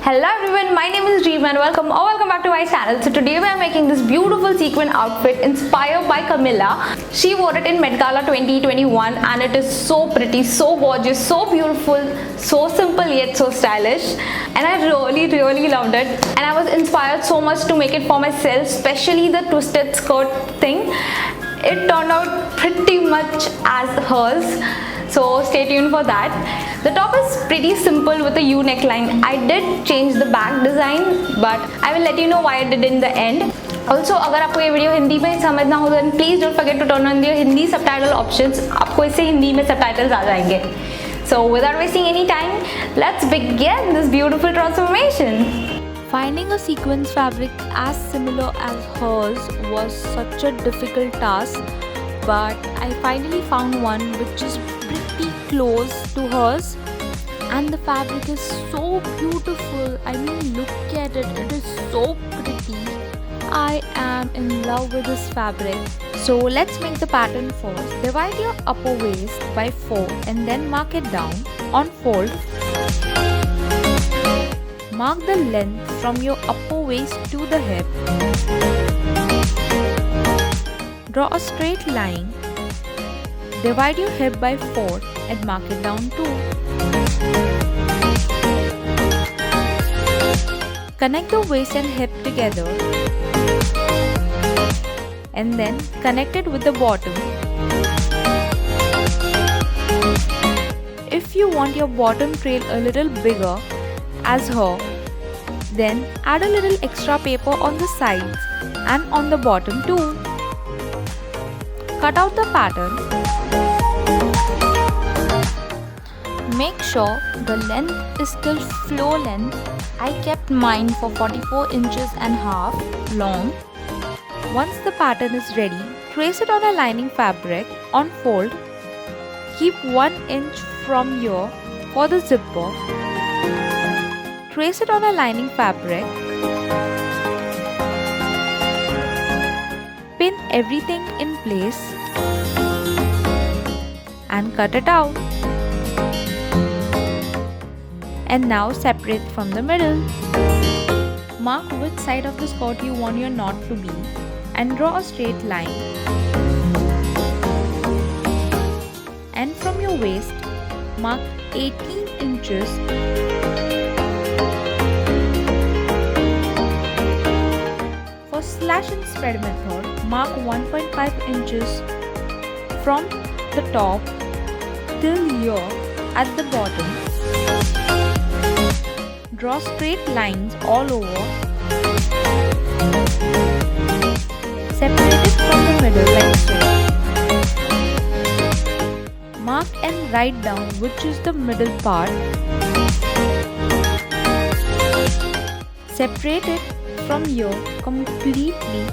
Hello everyone, my name is Dream and welcome back to my channel. So today we are making this beautiful sequin outfit inspired by Camila. She wore it in Met Gala 2021 and it is so pretty, so gorgeous, so beautiful, so simple yet so stylish, and I really loved it, and I was inspired so much to make it for myself, especially the twisted skirt thing. It turned out pretty much as hers, so stay tuned for that. The top is pretty simple with a U neckline. I did change the back design, but I will let you know why I did in the end. Also, अगर आपको ये video Hindi में समझना हो then please don't forget to turn on the Hindi subtitle options. आपको इससे हिंदी में subtitles आ जाएंगे. So without wasting any time, let's begin this beautiful transformation. Finding a sequence fabric as similar as hers was such a difficult task, but I finally found one which is pretty close to hers, and the fabric is so beautiful. I mean, look at it, it is so pretty. I am in love with this fabric. So let's make the pattern first. Divide your upper waist by 4 and then mark it down. On fold, mark the length from your upper waist to the hip. Draw a straight line. Divide your hip by 4 and mark it down too. Connect the waist and hip together and then connect it with the bottom. If you want your bottom trail a little bigger as her, then add a little extra paper on the sides and on the bottom too. Cut out the pattern. Make sure the length is still floor length. I kept mine for 44 inches and half long. Once the pattern is ready, trace it on a lining fabric. On fold, keep 1 inch from here for the zipper. Trace it on a lining fabric. Pin everything in place and cut it out. And now separate from the middle. Mark which side of the skirt you want your knot to be and draw a straight line. And from your waist, mark 18 inches. For slash and spread method, mark 1.5 inches from the top till here at the bottom. Draw straight lines all over. Separate it from the middle like so. Mark and write down which is the middle part. Separate it from here completely.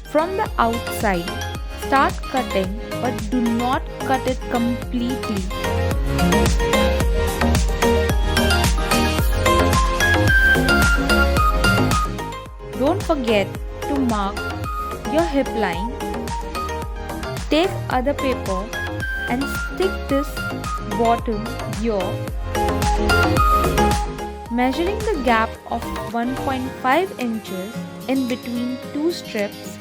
From the outside, start cutting, but do not cut it completely. Don't forget to mark your hip line. Take other paper and stick this bottom here. Measuring the gap of 1.5 inches in between two strips,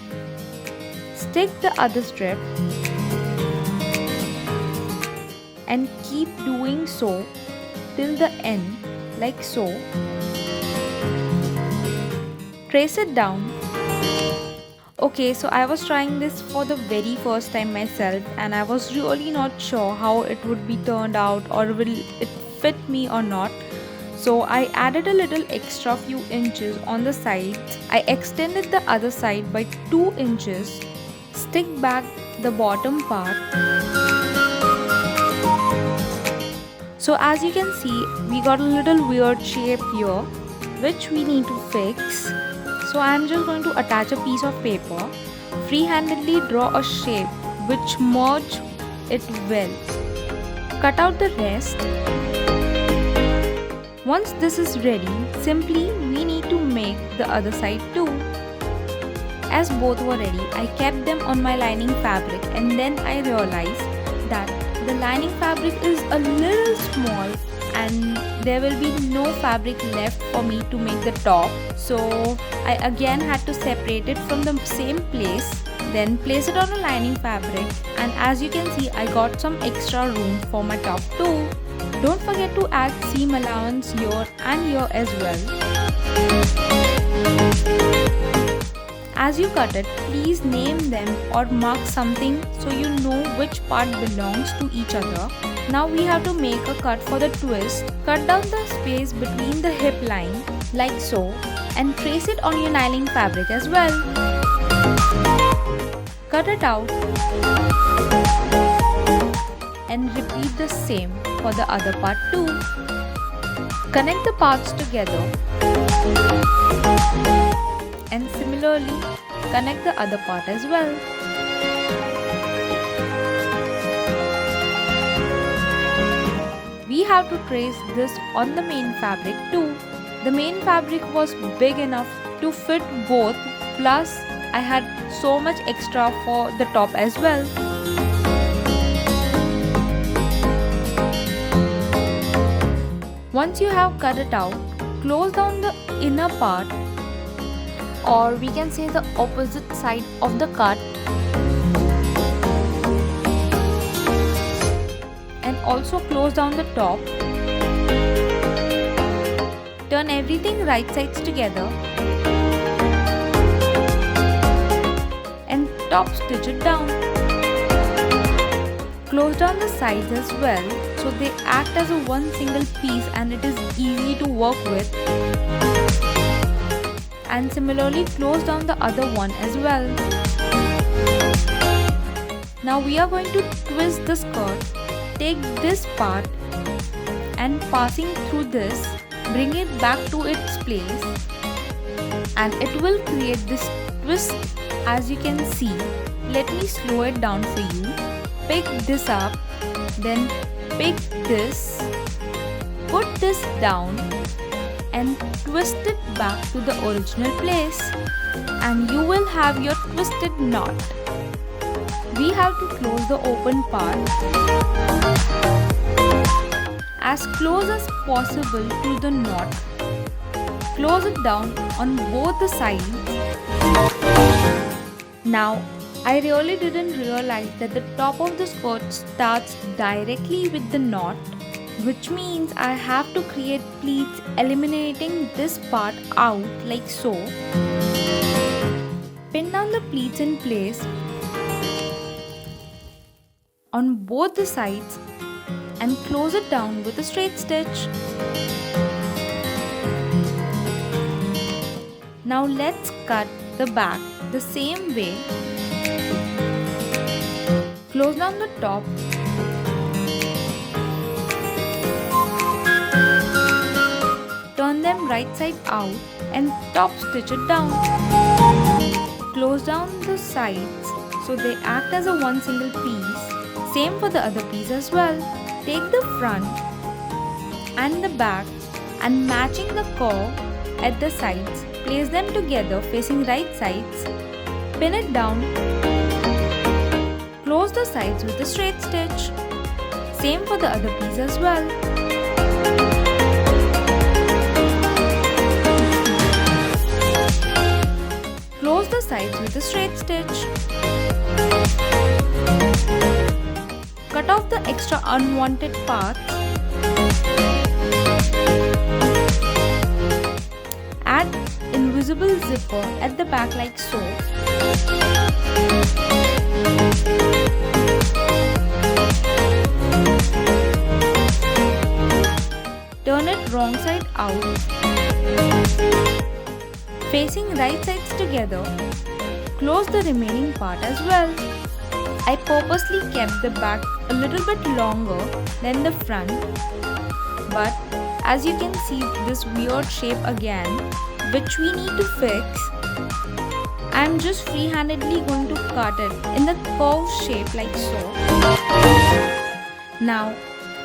stick the other strip and keep doing so till the end like so. Trace it down. Okay, so I was trying this for the very first time myself and I was really not sure how it would be turned out or will it fit me or not. So I added a little extra few inches on the sides. I extended the other side by 2 inches. Stick back the bottom part. So as you can see, we got a little weird shape here which we need to fix. So I am just going to attach a piece of paper, freehandedly draw a shape which merge it well. Cut out the rest. Once this is ready, simply we need to make the other side too. As both were ready, I kept them on my lining fabric and then I realized that the lining fabric is a little small and there will be no fabric left for me to make the top. So I again had to separate it from the same place, then place it on a lining fabric, and as you can see I got some extra room for my top too. Don't forget to add seam allowance here and here as well. As you cut it, please name them or mark something so you know which part belongs to each other. Now we have to make a cut for the twist. Cut down the space between the hip line like so and trace it on your lining fabric as well. Cut it out and repeat the same for the other part too. Connect the parts together and similarly connect the other part as well. We have to trace this on the main fabric too. The main fabric was big enough to fit both, plus I had so much extra for the top as well. Once you have cut it out, close down the inner part, or we can say the opposite side of the cut, and also close down the top. Turn everything right sides together and top stitch it down. Close down the sides as well so they act as a one single piece and it is easy to work with. And similarly close down the other one as well. Now we are going to twist the skirt. Take this part and passing through this, bring it back to its place and it will create this twist as you can see. Let me slow it down for you. Pick this up, then pick this, put this down and twist it back to the original place and you will have your twisted knot. We have to close the open part as close as possible to the knot. Close it down on both the sides. Now, I really didn't realize that the top of the skirt starts directly with the knot, which means I have to create pleats eliminating this part out like so. Pin down the pleats in place on both the sides and close it down with a straight stitch. Now let's cut the back the same way. Close down the top turn them right side out and top stitch it down. Close down the sides so they act as a one single piece. Same for the other piece as well. Take the front and the back and matching the curve at the sides, place them together facing right sides, pin it down, close the sides with a straight stitch. Same for the other piece as well. Close the sides with a straight stitch. Cut off the extra unwanted parts. Add invisible zipper at the back like so. Turn it wrong side out. Facing right sides together. Close the remaining part as well. I purposely kept the back a little bit longer than the front, but as you can see this weird shape again which we need to fix. I am just free-handedly going to cut it in the curved shape like so. Now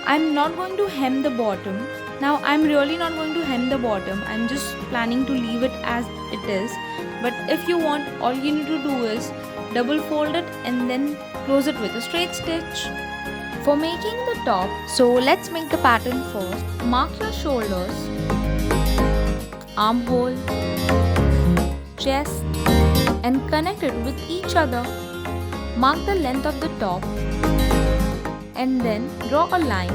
I'm not going to hem the bottom. Now I'm really not going to hem the bottom. I'm just planning to leave it as it is. But if you want, all you need to do is double fold it and then close it with a straight stitch. For making the top, so let's make the pattern first. Mark your shoulders, armhole, chest and connect it with each other. Mark the length of the top and then draw a line.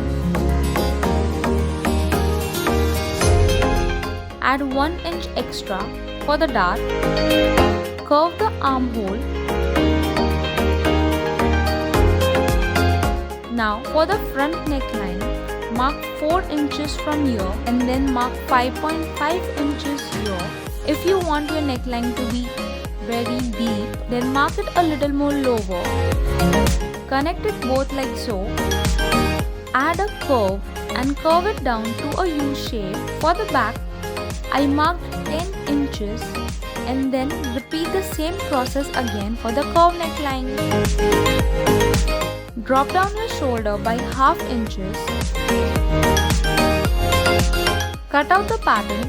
Add 1 inch extra for the dart. Curve the armhole. Now for the front neckline, mark 4 inches from here and then mark 5.5 inches here. If you want your neckline to be very deep, then mark it a little more lower. Connect it both like so. Add a curve and curve it down to a U shape. For the back, I marked 10 inches and then repeat the same process again for the curve neckline. Drop down your shoulder by half inches. Cut out the pattern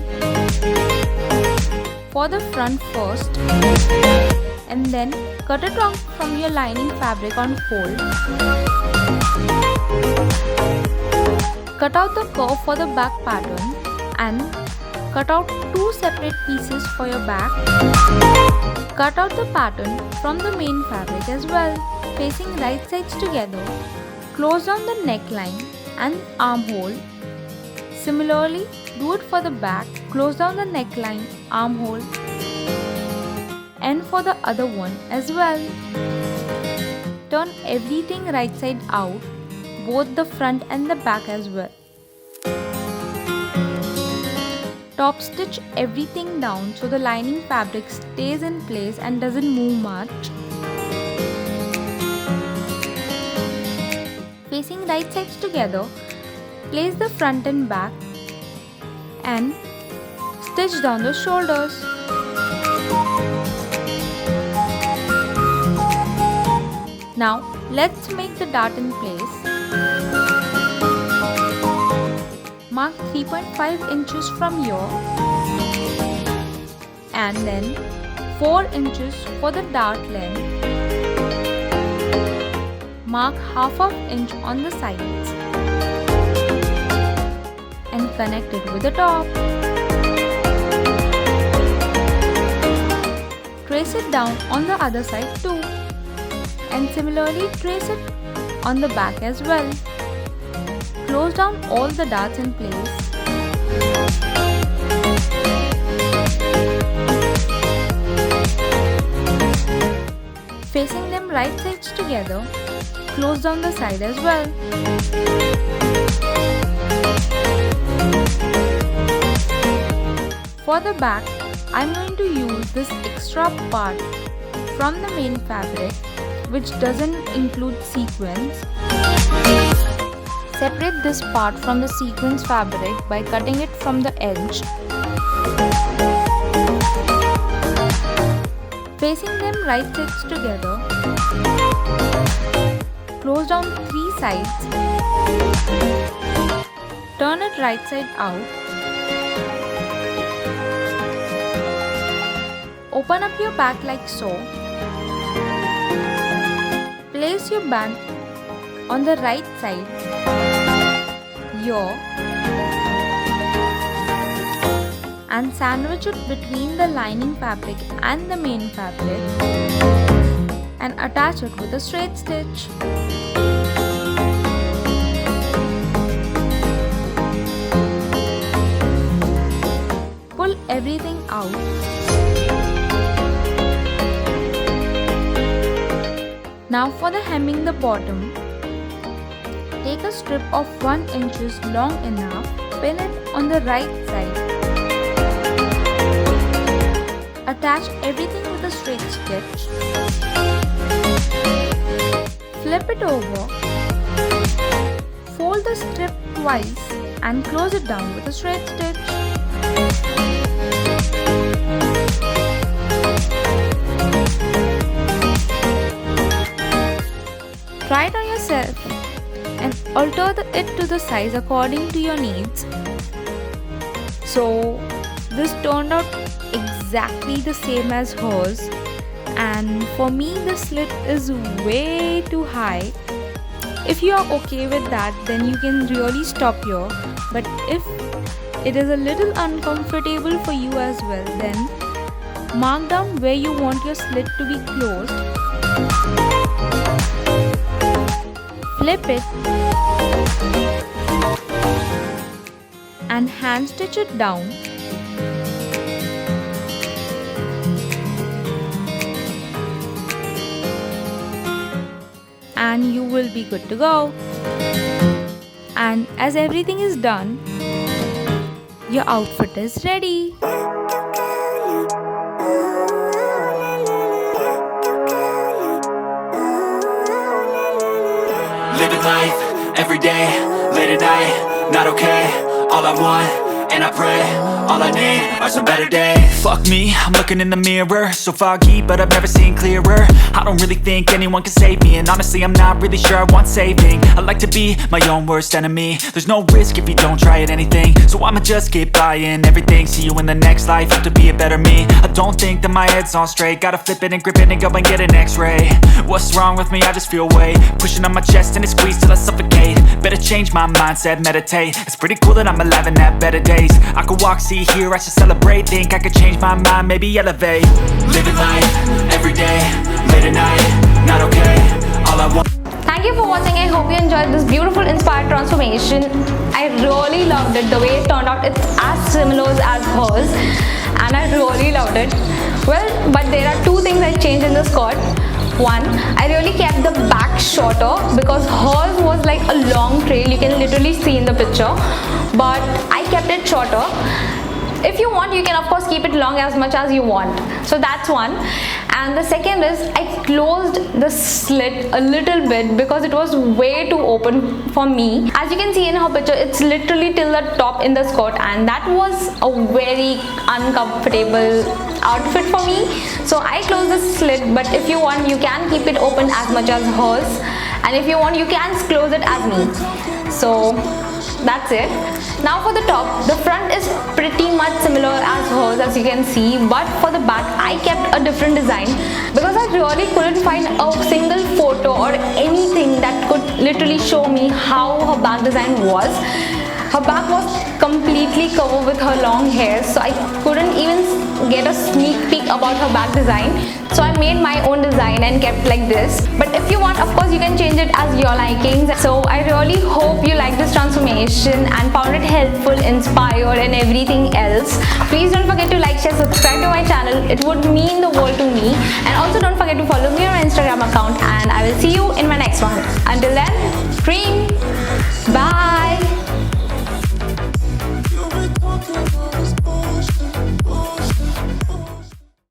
for the front first and then cut it off from your lining fabric on fold. Cut out the curve for the back pattern and cut out 2 separate pieces for your back. Cut out the pattern from the main fabric as well. Facing right sides together, close down the neckline and armhole. Similarly, do it for the back. Close down the neckline, armhole and for the other one as well. Turn everything right side out, both the front and the back as well. Top stitch everything down so the lining fabric stays in place and doesn't move much. Facing right sides together, place the front and back and stitch down the shoulders. Now let's make the dart in place. Mark 3.5 inches from here and then 4 inches for the dart length. Mark half of inch on the sides and connect it with the top. Trace it down on the other side too and similarly trace it on the back as well. Close down all the darts in place. Facing them right sides together, close down the side as well. For the back, I'm going to use this extra part from the main fabric which doesn't include sequins. Separate this part from the sequins fabric by cutting it from the edge. Facing them right sides together, close down 3 sides, turn it right side out, open up your back like so, place your band on the right side, here, and sandwich it between the lining fabric and the main fabric and attach it with a straight stitch. Pull everything out. Now for the hemming the bottom, take a strip of 1 inch long enough, pin it on the right side. Attach everything with a straight stitch. Flip it over. Fold the strip twice and close it down with a straight stitch. Try it on yourself and alter it to the size according to your needs. So this turned out exactly the same as hers, and for me the slit is way too high. If you are okay with that, then you can really stop here. But if it is a little uncomfortable for you as well, then mark down where you want your slit to be closed. Flip it and hand stitch it down. And you will be good to go. And as everything is done, your outfit is ready. Living life, every day, late at night, not okay. All I want, and I pray, all I need are some better days. Fuck me, I'm looking in the mirror, so foggy, but I've never seen clearer. I don't really think anyone can save me, and honestly I'm not really sure I want saving. I like to be my own worst enemy. There's no risk if you don't try at anything, so I'ma just keep buying everything. See you in the next life, have to be a better me. I don't think that my head's on straight, gotta flip it and grip it and go and get an x-ray. What's wrong with me? I just feel weight pushing on my chest and it squeezes till I suffocate. Better change my mindset, meditate. It's pretty cool that I'm alive and have better days. I could walk, see, hear, I should celebrate. Think I could change my mind, maybe elevate. Living life, every day, late at night, not okay. All I want. Thank you for watching. I hope you enjoyed this beautiful inspired transformation. I really loved it. The way it turned out, it's as similar as hers, and I really loved it. Well, but there are two things I changed in the skirt. One, I really kept the back shorter because hers was like a long trail, you can literally see in the picture, but I kept it shorter. If you want, you can of course keep it long as much as you want. So that's one. And the second is I closed the slit a little bit because it was way too open for me. As you can see in her picture, it's literally till the top in the skirt, and that was a very uncomfortable outfit for me. So I closed the slit, but if you want, you can keep it open as much as hers, and if you want, you can close it as me. So that's it. Now for the top, the front is pretty much similar as hers, as you can see, but for the back I kept a different design because I really couldn't find a single photo or anything that could literally show me how her back design was. Her back was completely covered with her long hair, so I couldn't even get a sneak peek about her back design. So I made my own design and kept like this. But if you want, of course, you can change it as your liking. So I really hope you like this transformation and found it helpful, inspired and everything else. Please don't forget to like, share, subscribe to my channel. It would mean the world to me. And also don't forget to follow me on my Instagram account, and I will see you in my next one. Until then, dream!